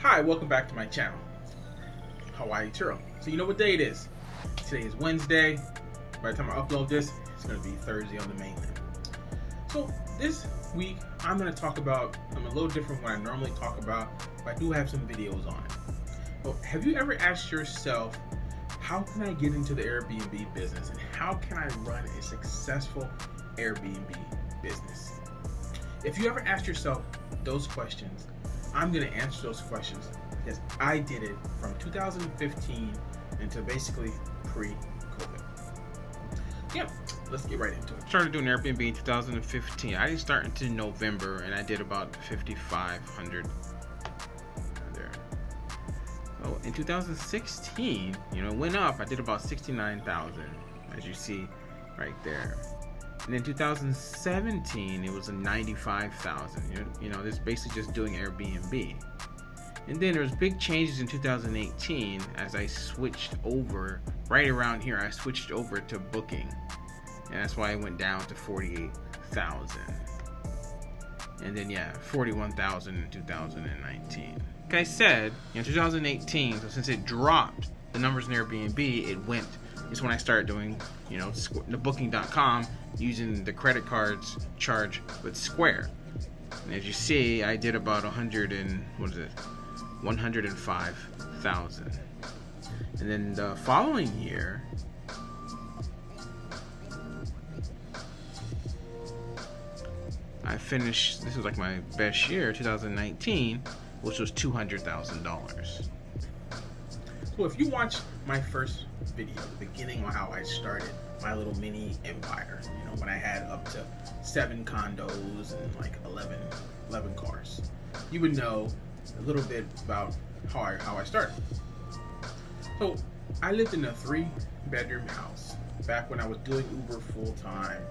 Hi, welcome back to my channel, Hawaii Churro. So you know what day it is. Today is Wednesday. By the time I upload this, it's going to be Thursday on the mainland. So this week, I'm going to talk about something a little different from what I normally talk about, but I do have some videos on it. Well, have you ever asked yourself, how can I get into the Airbnb business and how can I run a successful Airbnb business? If you ever asked yourself those questions, I'm going to answer those questions because I did it from 2015 until basically pre-COVID. Yep, let's get right into it. Started doing Airbnb in 2015. I didn't start until November, and I did about 5,500 there. So in 2016, it went up. I did about 69,000, as you see right there. And in 2017, it was a 95,000. This is basically just doing Airbnb. And then there was big changes in 2018 as I switched over. Right around here, I switched over to booking, and that's why I went down to 48,000. And then 41,000 in 2019. Like I said, in 2018, so since it dropped the numbers in Airbnb, it went. It's when I started doing, the booking.com using the credit cards charged with Square. And as you see, I did about 105,000. And then the following year, I finished, this was like my best year, 2019, which was $200,000. So if you watch my first video, the beginning on how I started my little mini empire, when I had up to 7 condos and like 11 cars, you would know a little bit about how I started. So I lived in a 3-bedroom house back when I was doing Uber full time,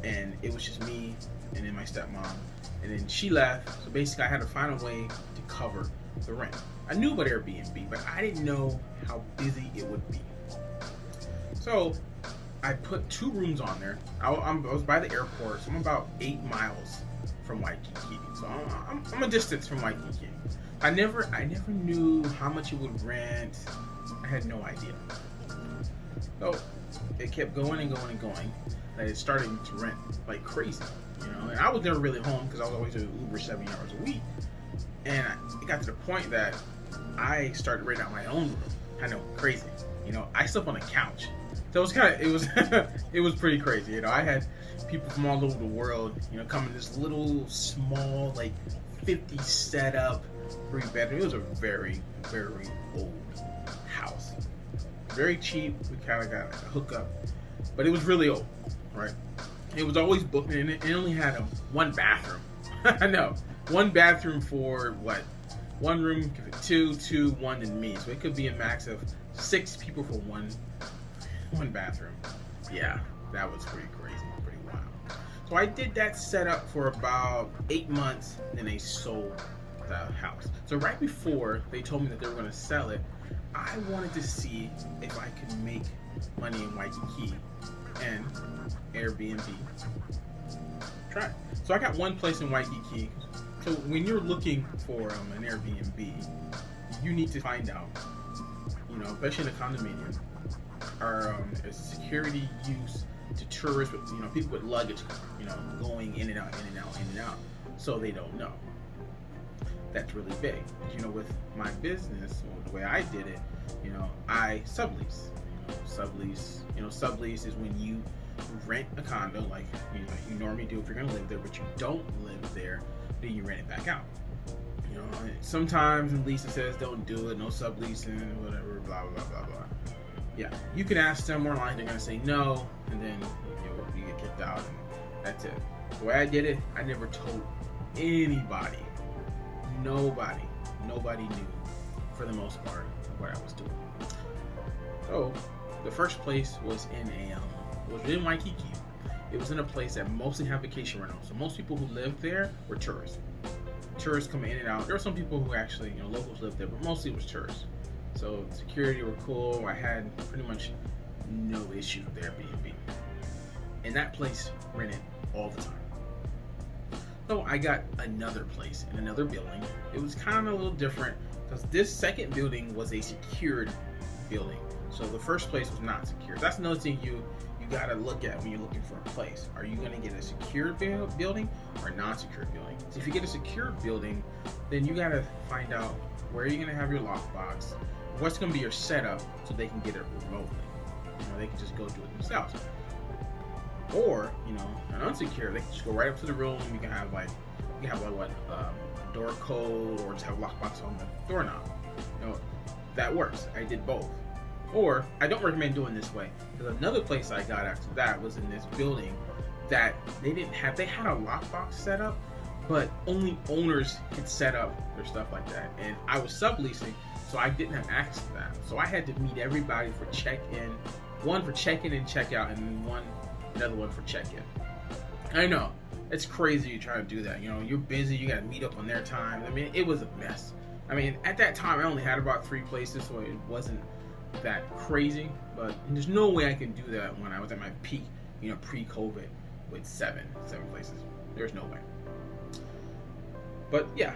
and it was just me and then my stepmom, and then she left, so basically I had to find a way to cover the rent. I knew about Airbnb, but I didn't know how busy it would be. So I put 2 rooms on there. I was by the airport, so I'm about 8 miles from Waikiki. So I'm a distance from Waikiki. I never knew how much it would rent. I had no idea. So it kept going and going and going. And it started to rent like crazy, And I was never really home because I was always doing Uber 7 hours a week. And it got to the point that I started renting out my own room. I know, crazy. I slept on a couch. So it was pretty crazy. I had people from all over the world, come in this little small, like 50 setup 3-bedroom. It was a very, very old house. Very cheap. We kind of got a hookup, but it was really old, right? It was always booked, and it only had 1 bathroom. I know, 1 bathroom for what? 1 room, 2, 1, and me. So it could be a max of 6 people for one bathroom. Yeah, that was pretty crazy, pretty wild. So I did that setup for about 8 months, and then they sold the house. So right before they told me that they were going to sell it, I wanted to see if I could make money in Waikiki and Airbnb. Try it. So I got one place in Waikiki. So when you're looking for an Airbnb, you need to find out, especially in a condominium, are security use to tourists with, people with luggage, going in and out, so they don't know. That's really big. With my business, the way I did it, I sublease. Sublease is when you rent a condo, like you normally do if you're gonna live there, but you don't live there, then you rent it back out. Sometimes in lease it says don't do it, no subleasing, whatever, blah blah blah blah. Yeah, you can ask them more like they're gonna say no, and then you get kicked out, and that's it. The way I did it, I never told anybody. Nobody knew, for the most part, what I was doing. So the first place was in Waikiki. It was in a place that mostly had vacation rentals. So most people who lived there were tourists. Tourists come in and out. There were some people who actually, locals lived there, but mostly it was tourists. So security were cool. I had pretty much no issue with Airbnb. And that place rented all the time. So I got another place in another building. It was kind of a little different because this second building was a secured building. So the first place was not secure. That's another thing you gotta look at when you're looking for a place. Are you gonna get a secure building or a non-secure building? So if you get a secure building, then you gotta find out where you're gonna have your lockbox, what's gonna be your setup so they can get it remotely. They can just go do it themselves. Or, an unsecure, they can just go right up to the room. You can have a door code, or just have a lockbox on the doorknob. That works. I did both. Or I don't recommend doing this way, because another place I got after that was in this building that they had a lockbox set up, but only owners could set up their stuff like that. And I was subleasing, so I didn't have access to that. So I had to meet everybody for check-in, one for check-in and check-out, and then another one for check-in. I know, it's crazy you try to do that. You're busy, you gotta meet up on their time. I mean, it was a mess. I mean, at that time, I only had about 3 places, so it wasn't that crazy. But there's no way I can do that when I was at my peak, pre-COVID, with seven places. There's no way. But yeah,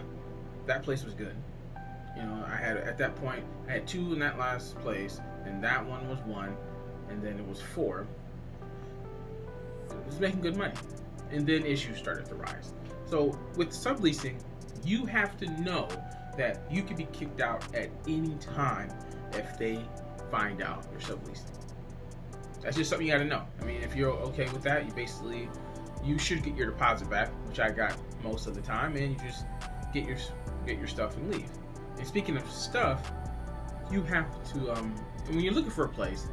that place was good. At that point, I had 2 in that last place, and that one was 1, and then it was 4. It was making good money, and then issues started to rise. So with subleasing, you have to know that you can be kicked out at any time if they find out you're subleasing. That's just something you got to know. I mean, if you're okay with that, you should get your deposit back, which I got most of the time, and you just get your stuff and leave. And speaking of stuff, you have to when you're looking for a place,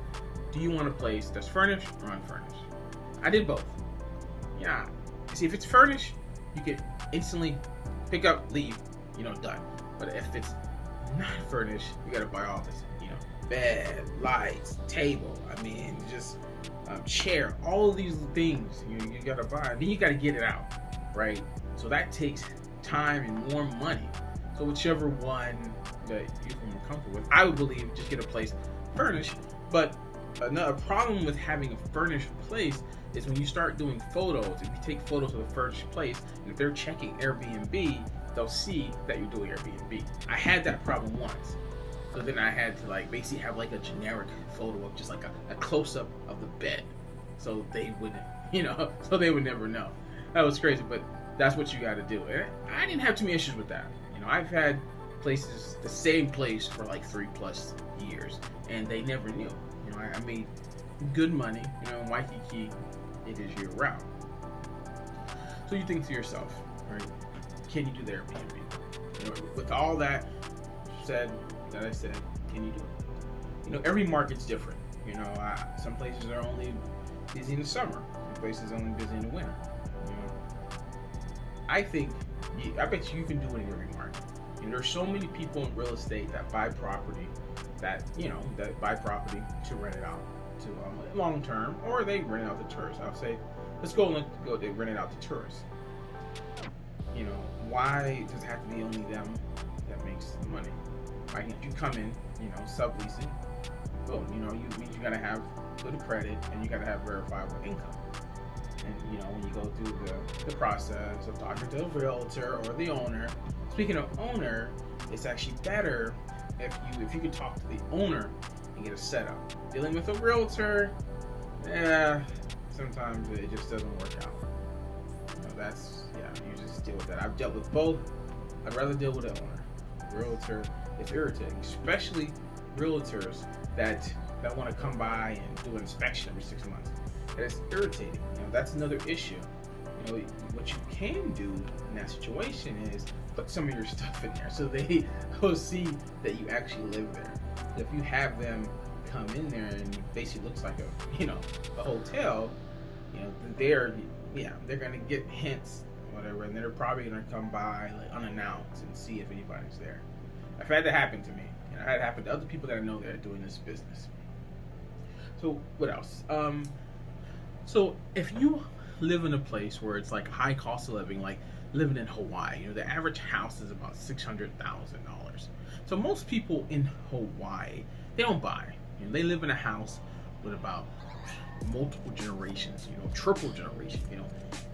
do you want a place that's furnished or unfurnished? I did both. Yeah. See, if it's furnished, you can instantly pick up, leave, done. But if it's not furnished, you gotta buy all this, bed, lights, table. I mean, just chair, all of these things you gotta buy. Then you gotta get it out, right? So that takes time and more money. So whichever one that you feel more comfortable with, I would believe just get a place furnished. But another problem with having a furnished place is when you start doing photos. If you take photos of the furnished place, and if they're checking Airbnb, they'll see that you're doing Airbnb. I had that problem once. So then I had to basically have a generic photo of just a close-up of the bed. So they wouldn't, so they would never know. That was crazy, but that's what you got to do. And I didn't have too many issues with that. I've had places, the same place for 3+ years, and they never knew. I made good money. In Waikiki, it is year-round. So you think to yourself, right? Can you do the Airbnb? With all that I said, can you do it? Every market's different. Some places are only busy in the summer. Some places are only busy in the winter. I bet you can do it in every market. There's so many people in real estate that buy property, that buy property to rent it out to long term, or they rent it out to tourists. I'll say, they rent it out to tourists. Why does it have to be only them that makes the money? Why can't you come in, subleasing? Well, you gotta have good credit and you gotta have verifiable income. And when you go through the process of talking to a realtor or the owner. Speaking of owner, it's actually better if you could talk to the owner and get a setup. Dealing with a realtor, sometimes it just doesn't work out. You just deal with that. I've dealt with both. I'd rather deal with an owner. Realtor, it's irritating, especially realtors that want to come by and do an inspection every 6 months. It's irritating. That's another issue. What you can do in that situation is put some of your stuff in there so they will see that you actually live there. If you have them come in there and it basically looks like a hotel, they're gonna get hints, whatever, and they're probably gonna come by unannounced and see if anybody's there. I've had that happen to me. I had it happen to other people that I know that are doing this business. So what else? So if you live in a place where it's high cost of living, like living in Hawaii, the average house is about $600,000. So most people in Hawaii, they don't buy. They live in a house with about multiple generations, triple generation,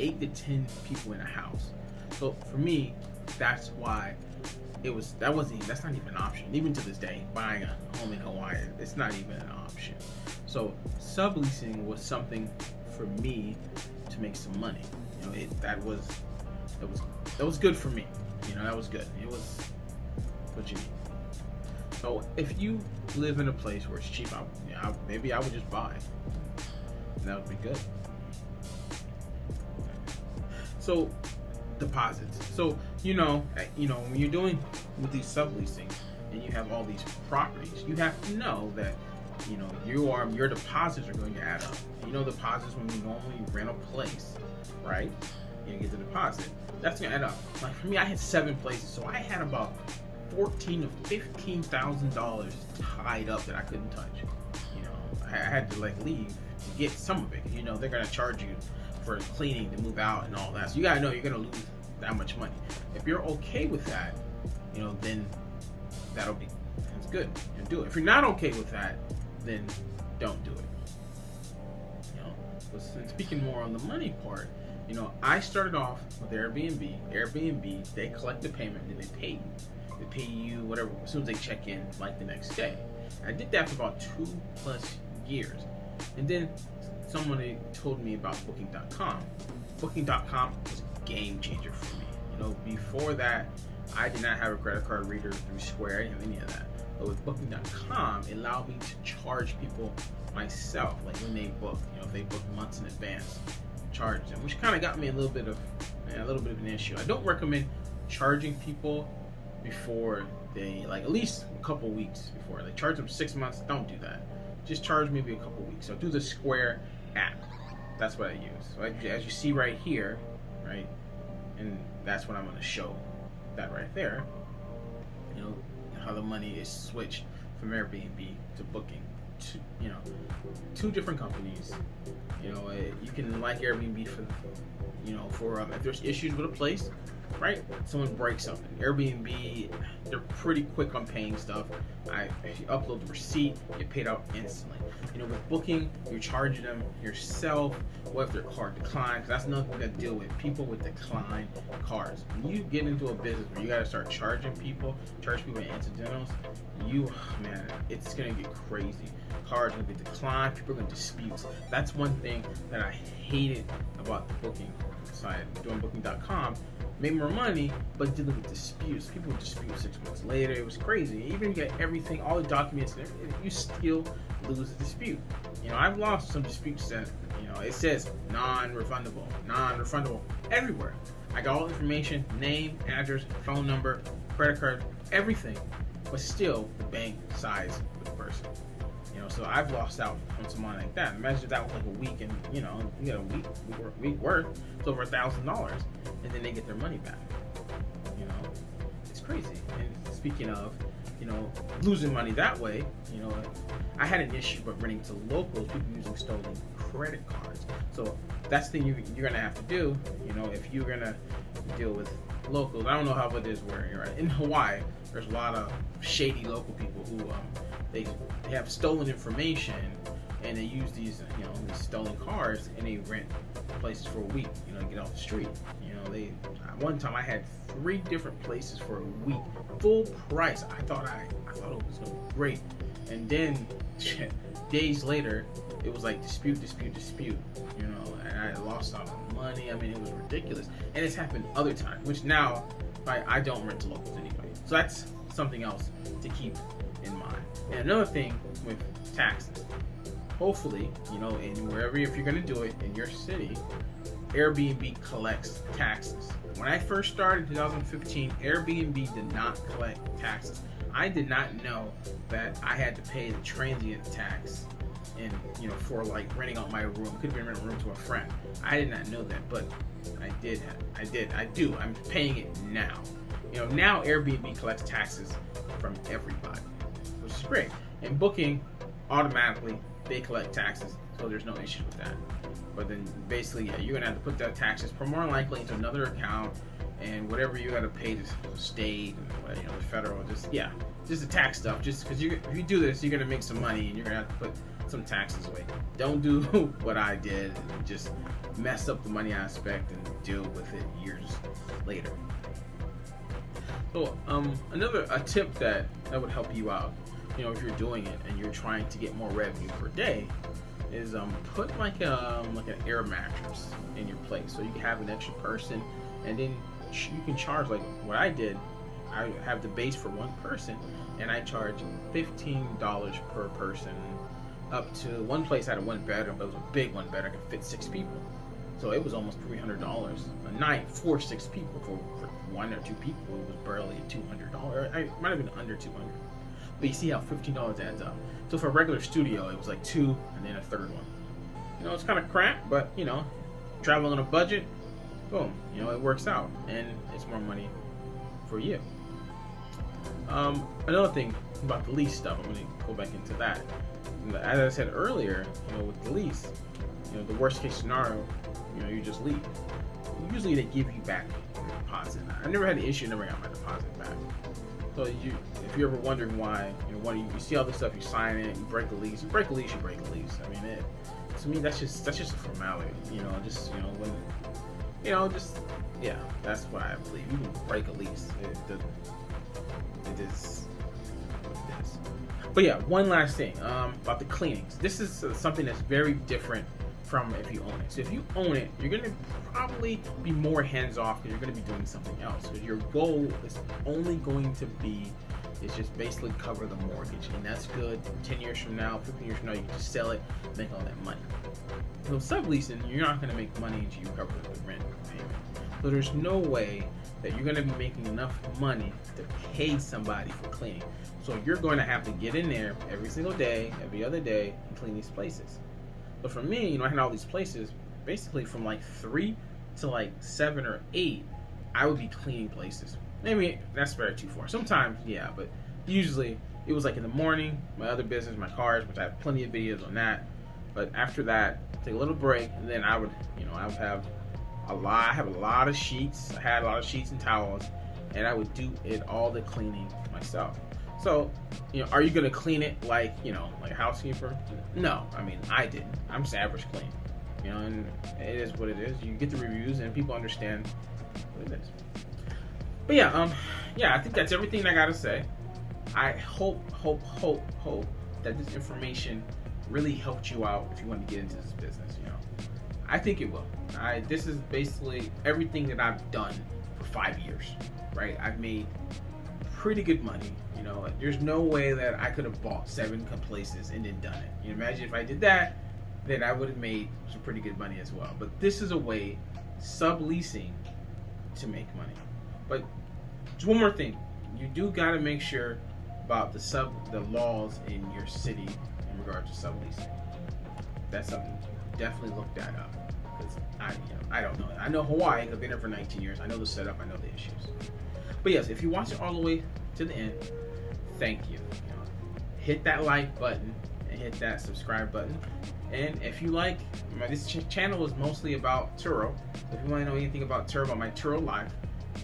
8 to 10 people in a house. So for me, that's why that's not even an option. Even to this day, buying a home in Hawaii, it's not even an option. So subleasing was something for me to make some money. That was good for me. That was good. It was what you need. So if you live in a place where it's cheap, maybe I would just buy. And that would be good. So deposits. So when you're doing with these subleasing and you have all these properties, you have to know that your deposits are going to add up. Deposits when you normally rent a place, right? You get the deposit. That's gonna add up. Like for me, I had 7 places, so I had about $14,000 to $15,000 tied up that I couldn't touch. I had to leave to get some of it. They're gonna charge you for cleaning to move out and all that. So you gotta know you're gonna lose that much money. If you're okay with that, then that's good. And do it. If you're not okay with that, then don't do it. And speaking more on the money part, I started off with Airbnb. Airbnb, they collect the payment and they pay you. They pay you whatever as soon as they check in, like the next day. I did that for about 2+ years. And then someone told me about Booking.com. Booking.com was a game changer for me. Before that, I did not have a credit card reader through Square. I didn't have any of that. But with Booking.com, it allowed me to charge people myself, like when they book. If they book months in advance, charge them, which kind of got me a little bit of an issue. I don't recommend charging people before they at least a couple weeks before. Charge them 6 months. Don't do that. Just charge maybe a couple weeks. So do the Square app. That's what I use. So as you see right here, right, and that's what I'm going to show. That right there. How the money is switched from Airbnb to Booking. Two different companies. You can like Airbnb for if there's issues with a place, right? Someone breaks something. Airbnb, they're pretty quick on paying stuff. If you upload the receipt, you get paid out instantly. With Booking, you're charging them yourself. What if their card declines? That's another thing to deal with. People with declined cards. When you get into a business where you got to start charge people incidentals, it's gonna get crazy. Cards gonna be declined. People are gonna dispute. That's one thing that I hated about the Booking side. Doing Booking.com, made more money, but dealing with disputes. People would dispute 6 months later. It was crazy. Even you get everything, all the documents, and everything, you still lose a dispute. I've lost some disputes that it says non-refundable everywhere. I got all the information, name, address, phone number, credit card, everything, but still the bank sides with the person. So I've lost out on some money like that. Imagine if that was like a week, and you got a week worth, it's over $1,000, and then they get their money back. It's crazy. And speaking of, losing money that way, I had an issue but renting to locals, people using stolen credit cards. So that's the thing you're gonna have to do. If you're gonna deal with locals, I don't know how it is where you're at. In Hawaii, there's a lot of shady local people who they have stolen information, and they use these stolen cars, and they rent places for a week, get off the street. One time I had 3 different places for a week, full price. I thought it was going to be great, and then days later it was like dispute, and I lost all my money. It was ridiculous, and it's happened other times, which now I don't rent to locals anyway. So that's something else to keep in mind. And another thing with taxes, hopefully, in wherever, if you're going to do it in your city, Airbnb collects taxes. When I first started in 2015, Airbnb did not collect taxes. I did not know that I had to pay the transient tax and for renting out my room. Could have been renting a room to a friend. I did not know that, but I do. I'm paying it now. Now Airbnb collects taxes from everybody, which is great. And Booking, automatically, they collect taxes, so there's no issue with that. But then basically, you're gonna have to put that taxes more likely into another account, and whatever you gotta pay to state and the federal, just the tax stuff. Just because if you do this, you're gonna make some money, and you're gonna have to put some taxes away. Don't do what I did and just mess up the money aspect and deal with it years later. So a tip that would help you out, if you're doing it and you're trying to get more revenue per day, is put like an air mattress in your place, so you can have an extra person, and then you can charge, like what I did. I have the base for one person, and I charge $15 per person. Up to one place had a one bedroom, but it was a big one bedroom, could fit 6 people. So it was almost $300 a night for 6 people. For 1 or 2 people, it was barely $200. It might have been under 200. But you see how $15 adds up. So for a regular studio, it was like 2 and then a third one. It's kind of crap, but traveling on a budget, boom, it works out, and it's more money for you. Another thing about the lease stuff, I'm going to go back into that. As I said earlier, with the lease, the worst case scenario, you just leave. Usually they give you back your deposit. I never had the issue, never got my deposit back. So if you're ever wondering why, you see all this stuff, you sign it, you break a lease. You break a lease. I mean, to me, that's just a formality. That's what I believe. You can break a lease. It is what it is. But yeah, one last thing about the cleanings. This is something that's very different from if you own it. So if you own it, you're going to probably be more hands-off, because you're going to be doing something else. Because your goal is only going to be just basically cover the mortgage, and that's good. 10 years from now, 15 years from now, you can just sell it, make all that money. So subleasing, you're not going to make money until you cover the rent payment. So there's no way that you're going to be making enough money to pay somebody for cleaning. So you're going to have to get in there every single day, every other day, and clean these places. But for me, I had all these places, basically from like 3 to like 7 or 8, I would be cleaning places. Maybe that's very too far. Sometimes, yeah, but usually it was like in the morning, my other business, my cars, which I have plenty of videos on that. But after that, take a little break, and then I would have a lot of sheets. I had a lot of sheets and towels, and I would do all the cleaning myself. So, are you gonna clean it like a housekeeper? No, I didn't. I'm just average clean. And it is what it is. You get the reviews, and people understand what it is. But I think that's everything I gotta say. I hope that this information really helped you out if you want to get into this business. I think it will. This is basically everything that I've done for 5 years, right? I've made pretty good money. There's no way that I could have bought 7 places and then done it. Imagine if I did that, then I would have made some pretty good money as well. But this is a way, subleasing, to make money. But just one more thing, you do got to make sure about the laws in your city in regard to subleasing. That's something, definitely look that up, because I don't know. I know Hawaii, I've been there for 19 years. I know the setup, I know the issues. But yes, if you watch it all the way to the end, thank you. Hit that like button and hit that subscribe button. And if you like, this channel is mostly about Turo. If you want to know anything about Turo, about my Turo life,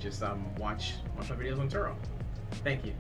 just watch my videos on Turo. Thank you.